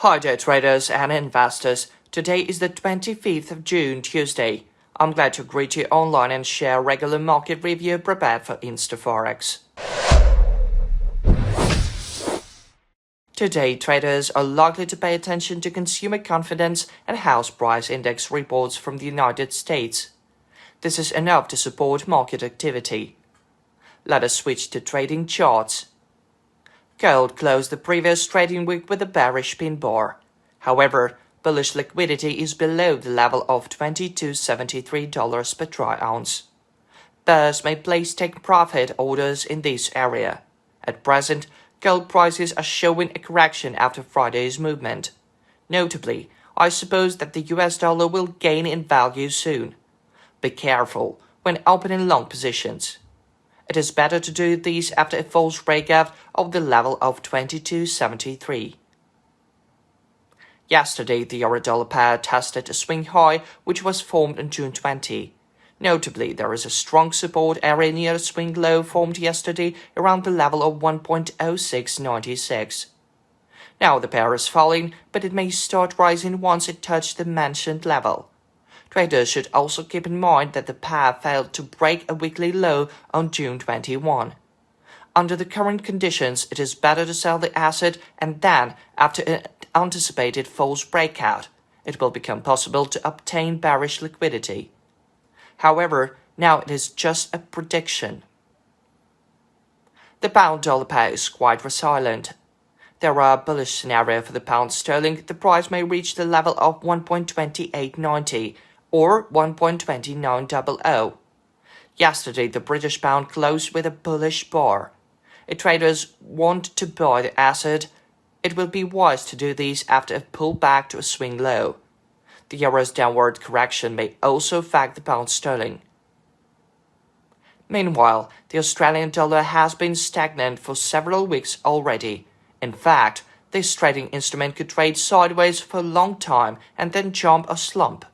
Hi there traders and investors, today is the 25th of June, Tuesday. I'm glad to greet you online and share regular market review prepared for InstaForex. Today, traders are likely to pay attention to consumer confidence and house price index reports from the United States. This is enough to support market activity. Let us switch to trading charts. Gold closed the previous trading week with a bearish pin bar. However, bullish liquidity is below the level of $22.73 per troy ounce. Bears may place take profit orders in this area. At present, gold prices are showing a correction after Friday's movement. Notably, I suppose that the US dollar will gain in value soon. Be careful when opening long positions. It is better to do this after a false breakout of the level of 22.73. Yesterday, the euro-dollar pair tested a swing high which was formed on June 20. Notably, there is a strong support area near the swing low formed yesterday around the level of 1.0696. Now the pair is falling, but it may start rising once it touches the mentioned level. Traders should also keep in mind that the pair failed to break a weekly low on June 21. Under the current conditions, it is better to sell the asset and then, after an anticipated false breakout, it will become possible to obtain bearish liquidity. However, now it is just a prediction. The pound-dollar pair is quite resilient. There are a bullish scenario for the pound sterling. The price may reach the level of 1.2890 or 1.2900. Yesterday, the British pound closed with a bullish bar. If traders want to buy the asset, it will be wise to do this after a pullback to a swing low. The euro's downward correction may also affect the pound sterling. Meanwhile, the Australian dollar has been stagnant for several weeks already. In fact, this trading instrument could trade sideways for a long time and then jump or slump.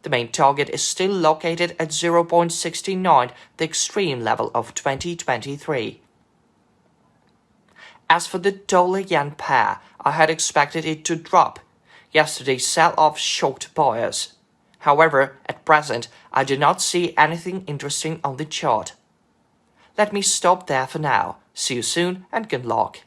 The main target is still located at 0.69, the extreme level of 2023. As for the dollar-yen pair, I had expected it to drop. Yesterday's sell-off shocked buyers. However, at present, I do not see anything interesting on the chart. Let me stop there for now. See you soon and good luck.